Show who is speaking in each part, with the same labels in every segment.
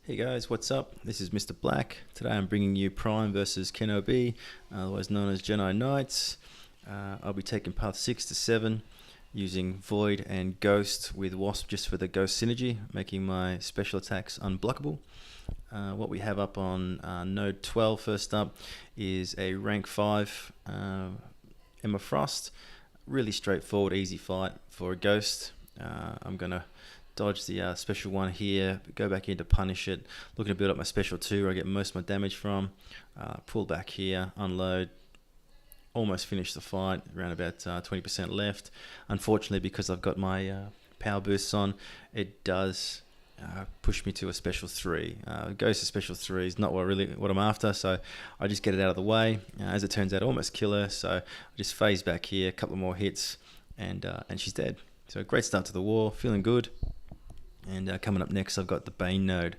Speaker 1: Hey guys, what's up? This is Mr. Black. Today I'm bringing you Prime versus Ken0B, otherwise known as Jedi Knights. I'll be taking path 6 to 7 using Void and Ghost with Wasp just for the Ghost synergy, making my special attacks unblockable. What we have up on node 12 first up is a rank 5 Emma Frost. Really straightforward, easy fight for a Ghost. I'm going to dodge the special 1 here, go back in to punish it, looking to build up my special 2 where I get most of my damage from, pull back here, unload, almost finish the fight, around about 20% left. Unfortunately, because I've got my power boosts on, it does push me to a special 3. Goes to special 3 is not what I'm after, so I just get it out of the way. As it turns out, I almost kill her, so I just phase back here, a couple more hits, and she's dead. So great start to the war, feeling good. And coming up next, I've got the Bane node.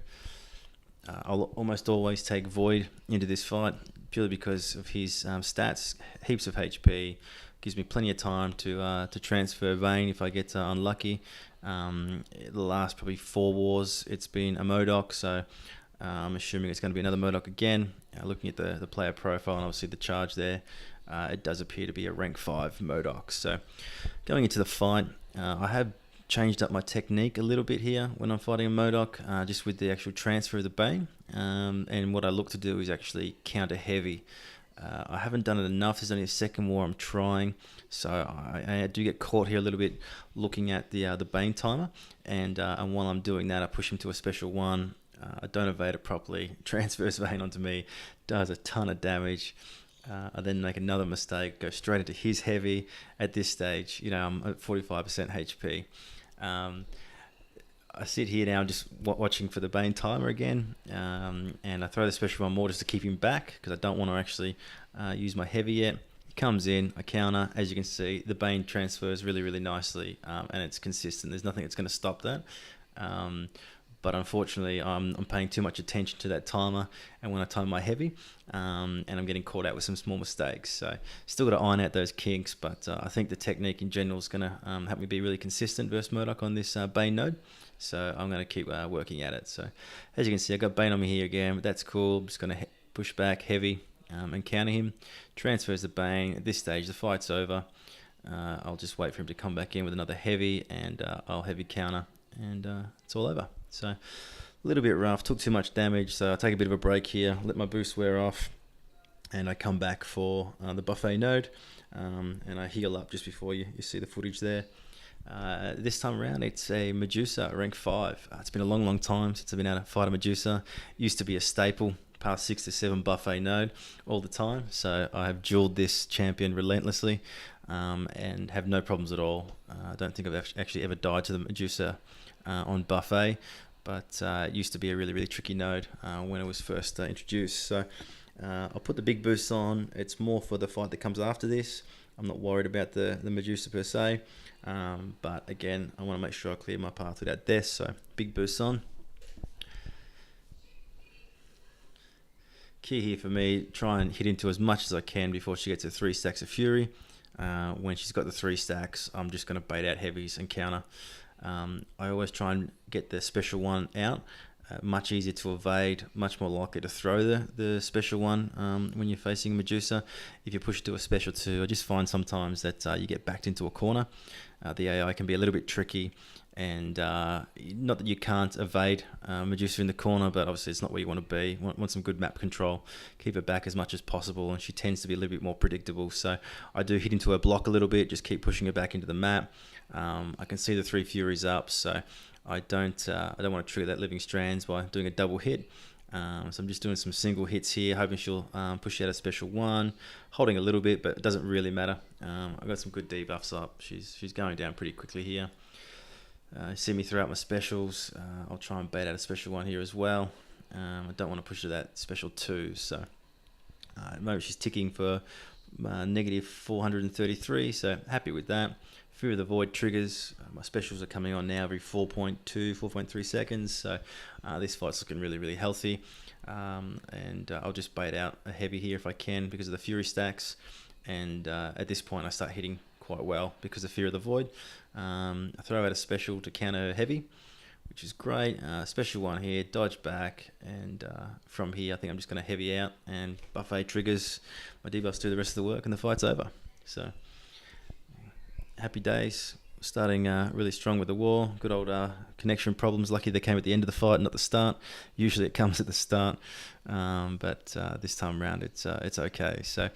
Speaker 1: I'll almost always take Void into this fight, purely because of his stats, heaps of HP, gives me plenty of time to transfer Bane if I get unlucky. The last probably 4 wars, it's been a Modok, so I'm assuming it's going to be another Modok again. Looking at the player profile and obviously the charge there, it does appear to be a rank 5 Modok. So going into the fight, I have changed up my technique a little bit here when I'm fighting a Modok, just with the actual transfer of the Bane. And what I look to do is actually counter heavy. I haven't done it enough. There's only a second war I'm trying, so I do get caught here a little bit looking at the Bane timer. And while I'm doing that, I push him to a special 1. I don't evade it properly. Transfers Bane onto me, does a ton of damage. I then make another mistake, go straight into his heavy. At this stage, I'm at 45% HP. I sit here now just watching for the Bane timer again, and I throw the special 1 more just to keep him back because I don't want to actually use my heavy yet. He comes in, I counter. As you can see, the Bane transfers really nicely, and it's consistent. There's nothing that's going to stop that. But unfortunately, I'm paying too much attention to that timer, and when I time my heavy, and I'm getting caught out with some small mistakes. So still got to iron out those kinks, but I think the technique in general is going to help me be really consistent versus Modok on this Bane node. So I'm going to keep working at it. So as you can see, I got Bane on me here again, but that's cool. I'm just going to push back heavy and counter him. Transfers the Bane. At this stage, the fight's over. I'll just wait for him to come back in with another heavy, and I'll heavy counter, and it's all over. So a little bit rough, took too much damage, so I take a bit of a break here, let my boost wear off, and I come back for the buffet node, and I heal up just before you see the footage there. This time around, it's a Medusa, rank 5. It's been a long time since I've been able to fight a Medusa. Used to be a staple, past 6 to 7 buffet node all the time, so I have dueled this champion relentlessly, and have no problems at all. I don't think I've actually ever died to the Medusa on buffet, but it used to be a really tricky node when it was first introduced. So I'll put the big boosts on. It's more for the fight that comes after this. I'm not worried about the Medusa per se, but again, I want to make sure I clear my path without death. So big boosts on. Key here for me, try and hit into as much as I can before she gets her 3 stacks of Fury. When she's got the 3 stacks, I'm just going to bait out heavies and counter. I always try and get the special 1 out. Much easier to evade, much more likely to throw the special 1 when you're facing Medusa. If you push it to a special 2, I just find sometimes that you get backed into a corner. The AI can be a little bit tricky, and not that you can't evade Medusa in the corner, but obviously it's not where you want to be. Want some good map control, keep her back as much as possible, and she tends to be a little bit more predictable. So I do hit into her block a little bit, just keep pushing her back into the map. I can see the 3 Furies up, so I don't want to trigger that Living Strands by doing a double hit. So I'm just doing some single hits here, hoping she'll push out a special 1, holding a little bit, but it doesn't really matter. I've got some good debuffs up. She's going down pretty quickly here. See me throw out my specials. I'll try and bait out a special 1 here as well. I don't want to push to that special 2, so at the moment she's ticking for negative 433, so happy with that. Fear of the Void triggers. My specials are coming on now every 4.3 seconds, so this fight's looking really healthy. And I'll just bait out a heavy here if I can because of the Fury stacks, and at this point I start hitting quite well because of Fear of the Void. I throw out a special to counter heavy, which is great. Special one here, dodge back, and from here I think I'm just going to heavy out, and buffet triggers, my debuffs do the rest of the work, and the fight's over. So happy days. Starting really strong with the war. Good old connection problems. Lucky they came at the end of the fight, not the start. Usually it comes at the start, but this time around it's okay. So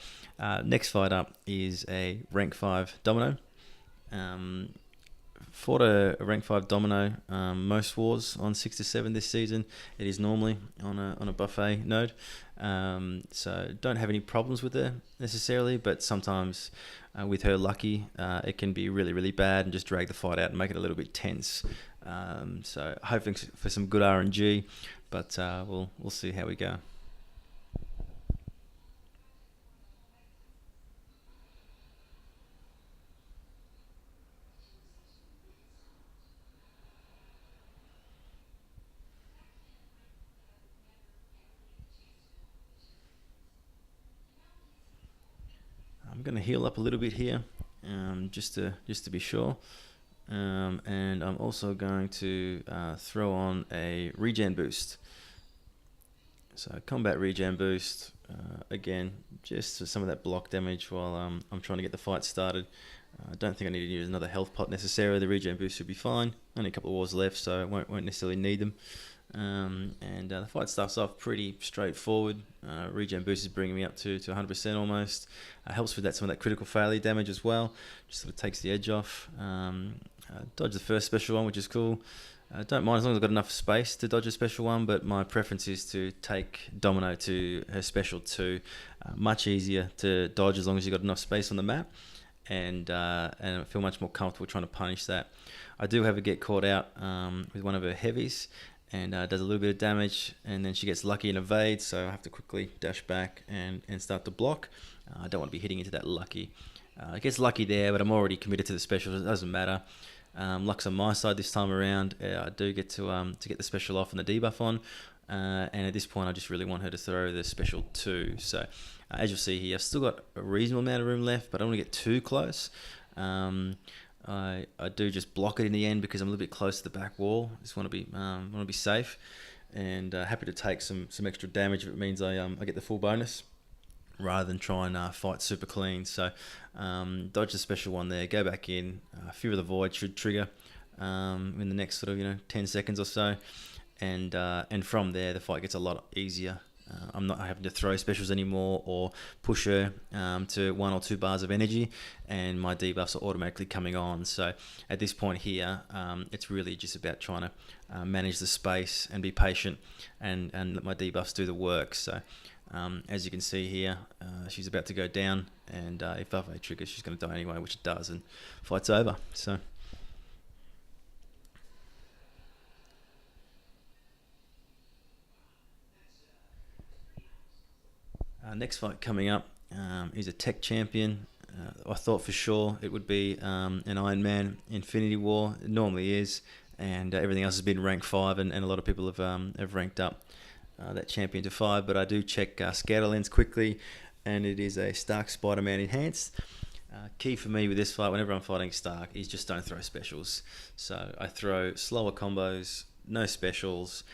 Speaker 1: next fight up is a rank 5 domino. Fought a rank 5 domino most wars on 6 to 7 this season. It is normally on a buffet node, so don't have any problems with her necessarily, but sometimes with her lucky it can be really bad and just drag the fight out and make it a little bit tense. So hoping for some good RNG, but we'll see how we go. I'm going to heal up a little bit here, just to be sure, and I'm also going to throw on a regen boost. So combat regen boost, again, just for some of that block damage while I'm trying to get the fight started. I don't think I need to use another health pot necessarily. The regen boost should be fine. Only a couple of wars left, so I won't necessarily need them. And the fight starts off pretty straightforward. Regen boost is bringing me up to 100% almost. Helps with some of that critical failure damage as well. Just sort of takes the edge off. Dodge the first special one, which is cool. Don't mind as long as I've got enough space to dodge a special one, but my preference is to take Domino to her special 2. Much easier to dodge as long as you've got enough space on the map, and I feel much more comfortable trying to punish that. I do have her get caught out with one of her heavies, and does a little bit of damage, and then she gets lucky and evades, so I have to quickly dash back and start to block. I don't want to be hitting into that lucky. It gets lucky there, but I'm already committed to the special, so it doesn't matter. Luck's on my side this time around. I do get to get the special off and the debuff on, and at this point I just really want her to throw the special 2. So as you'll see here, I've still got a reasonable amount of room left, but I don't want to get too close. I do just block it in the end because I'm a little bit close to the back wall. Just want to be safe, and happy to take some extra damage if it means I get the full bonus, rather than try and fight super clean. So dodge the special one there, go back in. Fear of the Void should trigger in the next sort of 10 seconds or so, and from there the fight gets a lot easier. I'm not having to throw specials anymore or push her to 1 or 2 bars of energy, and my debuffs are automatically coming on. So at this point here, it's really just about trying to manage the space and be patient, and let my debuffs do the work. So as you can see here, she's about to go down, and if buffet triggers, she's going to die anyway, which it does, and fight's over. So next fight coming up is a tech champion. I thought for sure it would be an Iron Man Infinity War. It normally is, and everything else has been rank 5, and a lot of people have ranked up that champion to 5. But I do check Scatter Lens quickly, and it is a Stark Spider-Man Enhanced. Key for me with this fight, whenever I'm fighting Stark, is just don't throw specials. So I throw slower combos, no specials.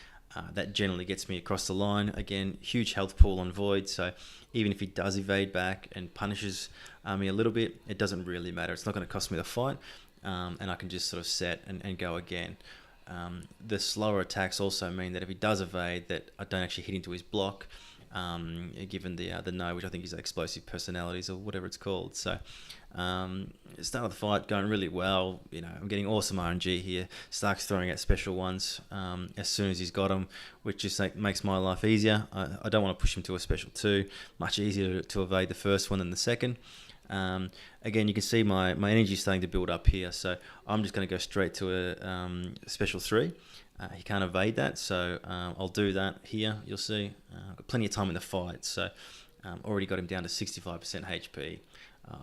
Speaker 1: That generally gets me across the line. Again, huge health pool on Void, so even if he does evade back and punishes me a little bit, it doesn't really matter. It's not going to cost me the fight, and I can just sort of set and go again. The slower attacks also mean that if he does evade, that I don't actually hit into his block, given the no, which I think is explosive personalities or whatever it's called. So start of the fight going really well. I'm getting awesome RNG here. Stark's throwing out special ones as soon as he's got them, which just makes my life easier. I don't want to push him to a special 2. Much easier to evade the first one than the second. Again, you can see my energy starting to build up here, so I'm just going to go straight to a special 3. He can't evade that, so I'll do that here. You'll see I've got plenty of time in the fight, so already got him down to 65% HP.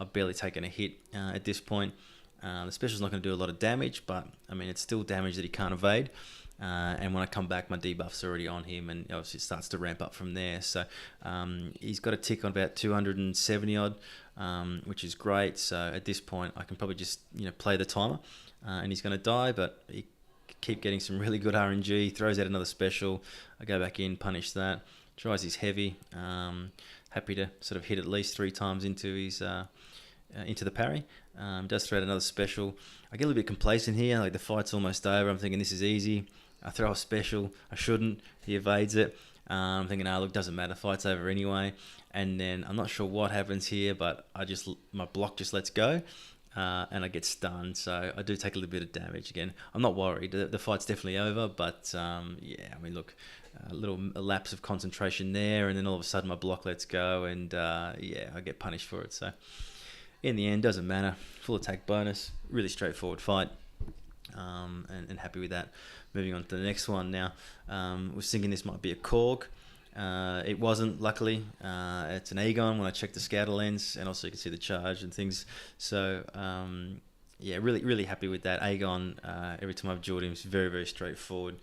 Speaker 1: I've barely taken a hit at this point. The special's not going to do a lot of damage, but I mean it's still damage that he can't evade. And when I come back, my debuff's already on him, and obviously it starts to ramp up from there. So he's got a tick on about 270 odd, which is great. So at this point, I can probably just play the timer, and he's going to die, but he keep getting some really good RNG. Throws out another special. I go back in, punish that. Tries his heavy. Happy to sort of hit at least 3 times into his into the parry. Does throw out another special. I get a little bit complacent here. Like the fight's almost over. I'm thinking this is easy. I throw a special. I shouldn't. He evades it. I'm thinking, look, doesn't matter. Fight's over anyway. And then I'm not sure what happens here, but my block just lets go. And I get stunned, so I do take a little bit of damage again. I'm not worried. The fight's definitely over, but yeah, I mean, look, a lapse of concentration there, and then all of a sudden my block lets go, and yeah, I get punished for it. So in the end, doesn't matter. Full attack bonus, really straightforward fight, and happy with that. Moving on to the next one now. Was thinking this might be a Korg. It wasn't, luckily. It's an Aegon when I checked the scatter lens, and also you can see the charge and things. So yeah, really happy with that. Aegon, every time I've dueled him, it's very, very straightforward.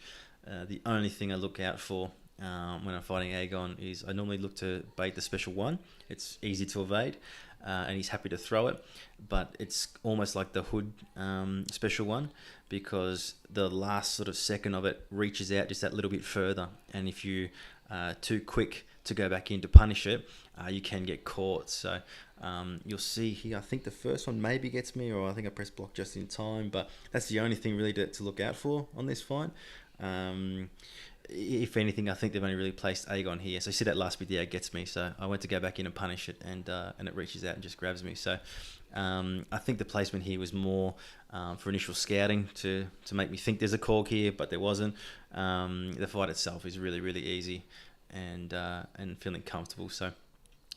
Speaker 1: The only thing I look out for when I'm fighting Aegon is I normally look to bait the special 1. It's easy to evade, and he's happy to throw it, but it's almost like the Hood special 1, because the last sort of second of it reaches out just that little bit further, and if you too quick to go back in to punish it, you can get caught. So you'll see here, I think the first one maybe gets me, or I think I pressed block just in time, but that's the only thing really to look out for on this fight. If anything, I think they've only really placed Aegon here. So you see that last bit there, it gets me. So I went to go back in and punish it, and it reaches out and just grabs me. So I think the placement here was more for initial scouting to make me think there's a Korg here, but there wasn't. The fight itself is really easy, and feeling comfortable. So I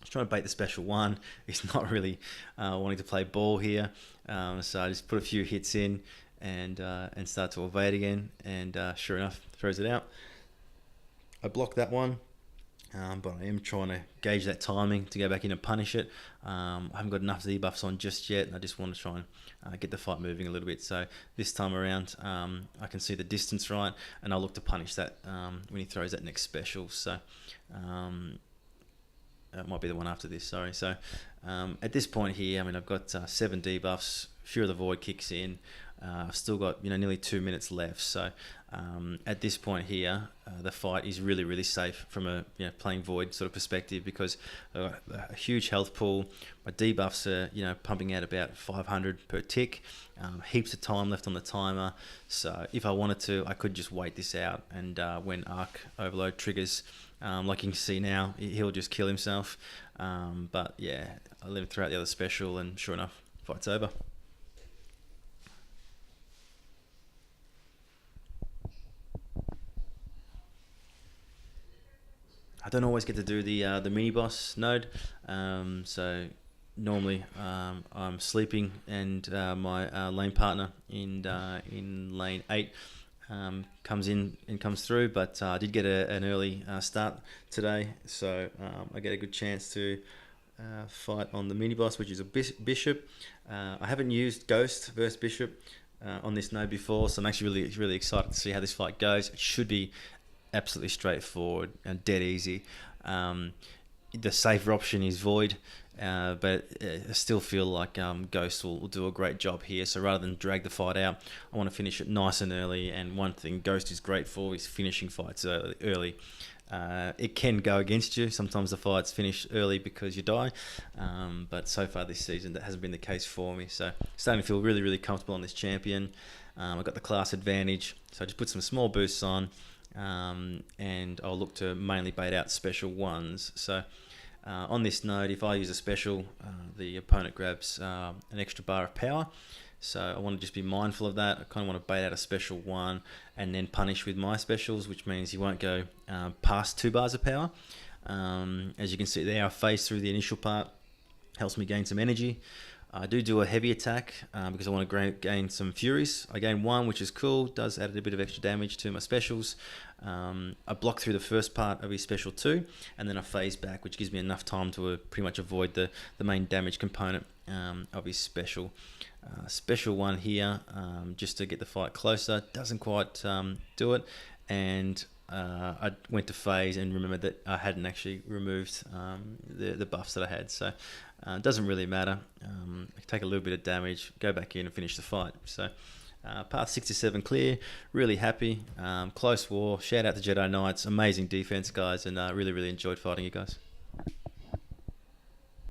Speaker 1: was trying to bait the special 1. He's not really wanting to play ball here, so I just put a few hits in and start to evade again, and sure enough, throws it out. I block that one, but I am trying to gauge that timing to go back in and punish it. I haven't got enough debuffs on just yet, and I just want to try and get the fight moving a little bit. So this time around, I can see the distance right, and I'll look to punish that when he throws that next special. So it might be the one after this, sorry. So at this point here, I mean, I've got 7 debuffs, Fear of the Void kicks in. I've still got nearly 2 minutes left, so at this point here, the fight is really safe from a playing Void sort of perspective, because a huge health pool. My debuffs are pumping out about 500 per tick, heaps of time left on the timer. So if I wanted to, I could just wait this out, and when Arc Overload triggers, like you can see now, he'll just kill himself. But yeah, I let him throw out the other special, and sure enough, fight's over. I don't always get to do the mini boss node, so normally I'm sleeping, and my lane partner in lane 8 comes in and comes through. But I did get an early start today, so I get a good chance to fight on the mini boss, which is a bishop. I haven't used Ghost versus Bishop on this node before, so I'm actually really excited to see how this fight goes. It should be absolutely straightforward and dead easy. The safer option is Void, but I still feel like Ghost will do a great job here. So rather than drag the fight out, I want to finish it nice and early. And one thing Ghost is great for is finishing fights early. It can go against you. Sometimes the fights finish early because you die, but so far this season that hasn't been the case for me. So starting to feel really comfortable on this champion. I've got the class advantage, so I just put some small boosts on. And I'll look to mainly bait out special 1s. So on this node, if I use a special, the opponent grabs an extra bar of power. So I want to just be mindful of that. I kind of want to bait out a special 1 and then punish with my specials, which means he won't go past 2 bars of power. As you can see there, I phase through the initial part, helps me gain some energy. I do a heavy attack because I want to gain some furies. I gain 1, which is cool, does add a bit of extra damage to my specials. I block through the first part of his special 2, and then I phase back, which gives me enough time to pretty much avoid the main damage component of his special. Special 1 here, just to get the fight closer, doesn't quite do it, and I went to phase and remembered that I hadn't actually removed the buffs that I had, so it doesn't really matter. I take a little bit of damage, go back in and finish the fight. So Path 67 clear, really happy. Close war. Shout out to Jedi Knights, amazing defense, guys, and really enjoyed fighting you guys.